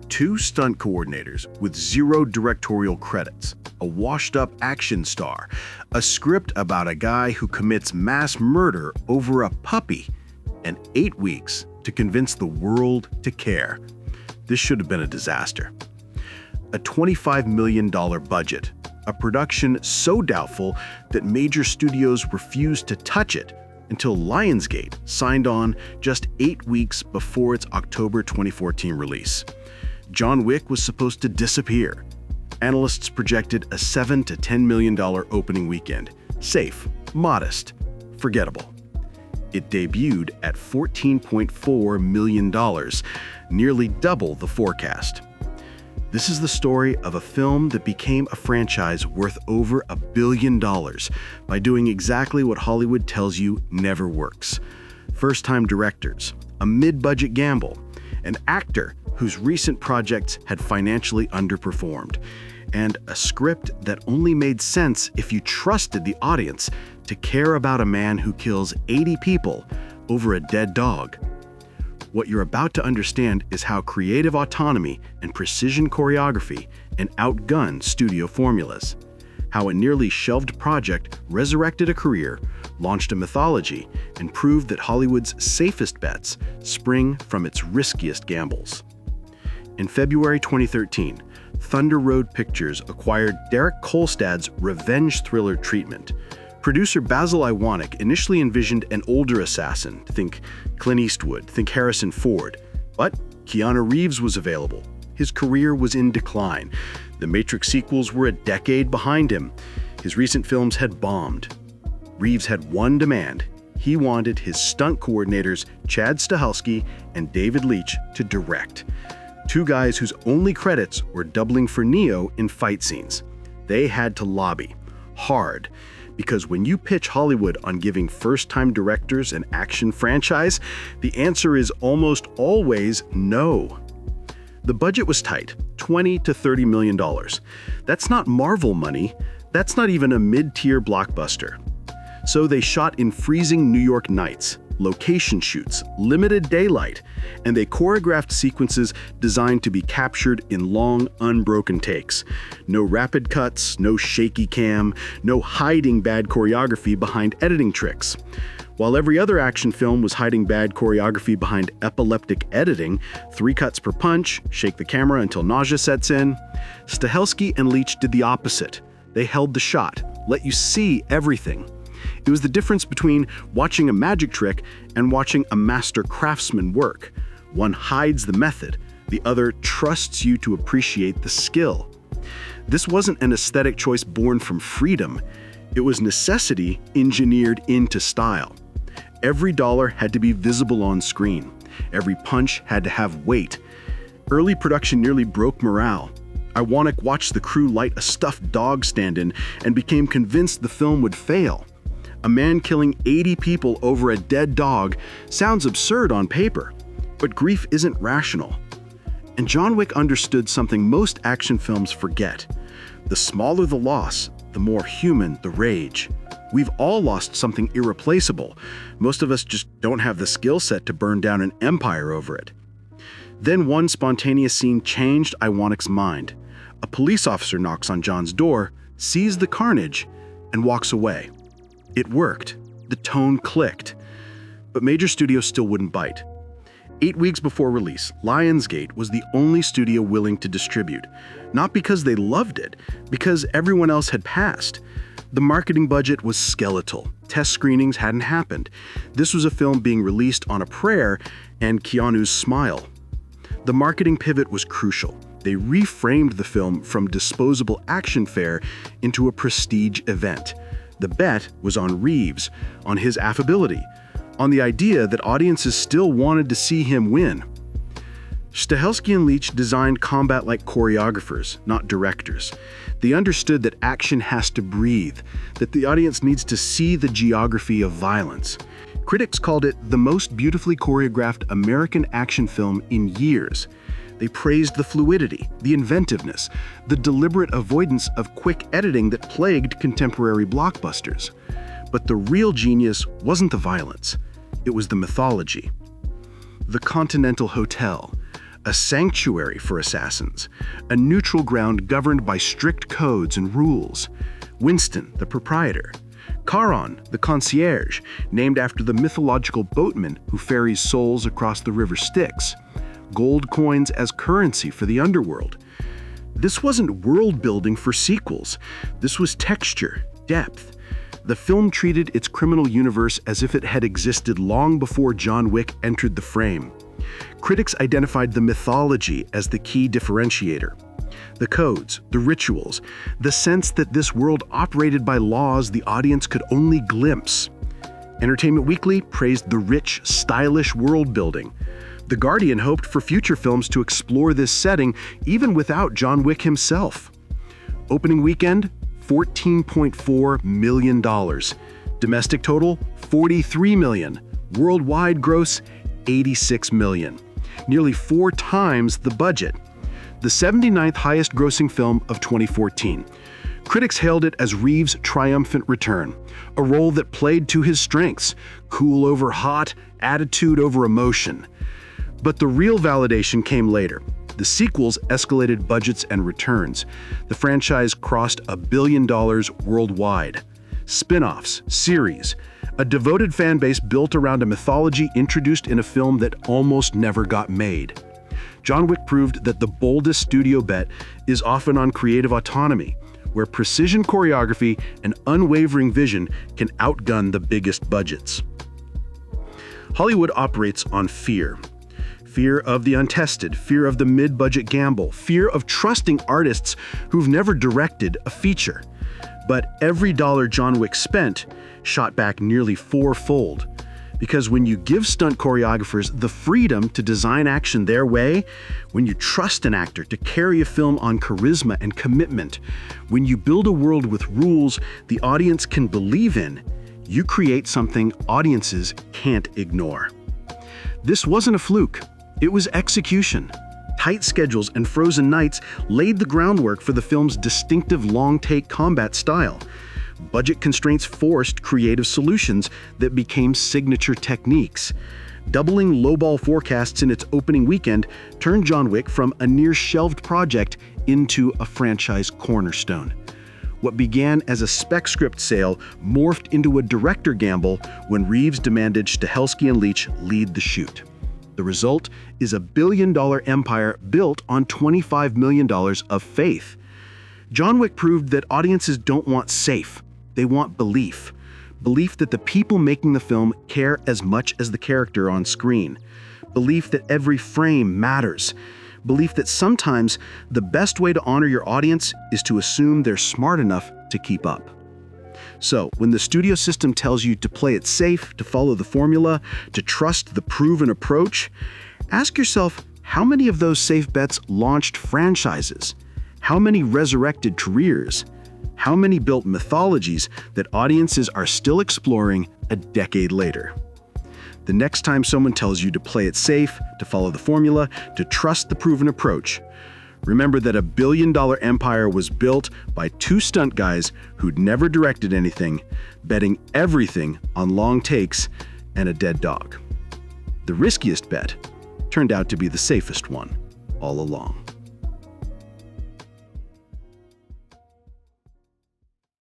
2 stunt coordinators with 0 directorial credits, a washed-up action star, a script about a guy who commits mass murder over a puppy, and 8 weeks to convince the world to care. This should have been a disaster. A $25 million budget, a production so doubtful that major studios refused to touch it until Lionsgate signed on just 8 weeks before its October 2014 release. John Wick was supposed to disappear. Analysts projected a $7 to $10 million opening weekend. Safe, modest, forgettable. It debuted at $14.4 million, nearly double the forecast. This is the story of a film that became a franchise worth over $1 billion by doing exactly what Hollywood tells you never works. First-time directors, a mid-budget gamble, an actor whose recent projects had financially underperformed, and a script that only made sense if you trusted the audience to care about a man who kills 80 people over a dead dog. What you're about to understand is how creative autonomy and precision choreography and outgun studio formulas. How a nearly shelved project resurrected a career, launched a mythology, and proved that Hollywood's safest bets spring from its riskiest gambles. In February 2013, Thunder Road Pictures acquired Derek Kolstad's revenge thriller treatment. Producer Basil Iwanek initially envisioned an older assassin, think Clint Eastwood, think Harrison Ford. But Keanu Reeves was available. His career was in decline. The Matrix sequels were a decade behind him. His recent films had bombed. Reeves had one demand. He wanted his stunt coordinators Chad Stahelski and David Leitch to direct. 2 guys whose only credits were doubling for Neo in fight scenes. They had to lobby hard, because when you pitch Hollywood on giving first-time directors an action franchise, the answer is almost always no. The budget was tight, $20 to $30 million. That's not Marvel money. That's not even a mid-tier blockbuster. So they shot in freezing New York nights, location shoots, limited daylight, and they choreographed sequences designed to be captured in long, unbroken takes. No rapid cuts, no shaky cam, no hiding bad choreography behind editing tricks. While every other action film was hiding bad choreography behind epileptic editing, 3 cuts per punch, shake the camera until nausea sets in, Stahelski and Leitch did the opposite. They held the shot, let you see everything. It was the difference between watching a magic trick and watching a master craftsman work. One hides the method, the other trusts you to appreciate the skill. This wasn't an aesthetic choice born from freedom. It was necessity engineered into style. Every dollar had to be visible on screen. Every punch had to have weight. Early production nearly broke morale. Iwanek watched the crew light a stuffed dog stand-in and became convinced the film would fail. A man killing 80 people over a dead dog sounds absurd on paper, but grief isn't rational. And John Wick understood something most action films forget. The smaller the loss, the more human the rage. We've all lost something irreplaceable. Most of us just don't have the skill set to burn down an empire over it. Then one spontaneous scene changed Iwanek's mind. A police officer knocks on John's door, sees the carnage, and walks away. It worked. The tone clicked. But major studios still wouldn't bite. 8 weeks before release, Lionsgate was the only studio willing to distribute. Not because they loved it, because everyone else had passed. The marketing budget was skeletal. Test screenings hadn't happened. This was a film being released on a prayer and Keanu's smile. The marketing pivot was crucial. They reframed the film from disposable action fare into a prestige event. The bet was on Reeves, on his affability, on the idea that audiences still wanted to see him win. Stahelski and Leitch designed combat like choreographers, not directors. They understood that action has to breathe, that the audience needs to see the geography of violence. Critics called it the most beautifully choreographed American action film in years. They praised the fluidity, the inventiveness, the deliberate avoidance of quick editing that plagued contemporary blockbusters. But the real genius wasn't the violence, it was the mythology. The Continental Hotel, a sanctuary for assassins, a neutral ground governed by strict codes and rules. Winston, the proprietor. Charon, the concierge, named after the mythological boatman who ferries souls across the river Styx. Gold coins as currency for the underworld. This wasn't world building for sequels. This was texture, depth. The film treated its criminal universe as if it had existed long before John Wick entered the frame. Critics identified the mythology as the key differentiator. The codes, the rituals, the sense that this world operated by laws the audience could only glimpse. Entertainment Weekly praised the rich, stylish world building. The Guardian hoped for future films to explore this setting even without John Wick himself. Opening weekend, $14.4 million. Domestic total, $43 million. Worldwide gross, $86 million. Nearly 4 times the budget. The 79th highest grossing film of 2014. Critics hailed it as Reeves' triumphant return, a role that played to his strengths, cool over hot, attitude over emotion. But the real validation came later. The sequels escalated budgets and returns. The franchise crossed $1 billion worldwide. Spin-offs, series, a devoted fan base built around a mythology introduced in a film that almost never got made. John Wick proved that the boldest studio bet is often on creative autonomy, where precision choreography and unwavering vision can outgun the biggest budgets. Hollywood operates on fear. Fear of the untested, fear of the mid-budget gamble, fear of trusting artists who've never directed a feature. But every dollar John Wick spent shot back nearly 4-fold. Because when you give stunt choreographers the freedom to design action their way, when you trust an actor to carry a film on charisma and commitment, when you build a world with rules the audience can believe in, you create something audiences can't ignore. This wasn't a fluke. It was execution. Tight schedules and frozen nights laid the groundwork for the film's distinctive long-take combat style. Budget constraints forced creative solutions that became signature techniques. Doubling lowball forecasts in its opening weekend turned John Wick from a near-shelved project into a franchise cornerstone. What began as a spec script sale morphed into a director gamble when Reeves demanded Stahelski and Leitch lead the shoot. The result is a billion-dollar empire built on $25 million of faith. John Wick proved that audiences don't want safe. They want belief. Belief that the people making the film care as much as the character on screen. Belief that every frame matters. Belief that sometimes the best way to honor your audience is to assume they're smart enough to keep up. So, when the studio system tells you to play it safe, to follow the formula, to trust the proven approach, ask yourself how many of those safe bets launched franchises? How many resurrected careers? How many built mythologies that audiences are still exploring a decade later? The next time someone tells you to play it safe, to follow the formula, to trust the proven approach, remember that $1 billion empire was built by 2 stunt guys who'd never directed anything, betting everything on long takes and a dead dog. The riskiest bet turned out to be the safest one all along.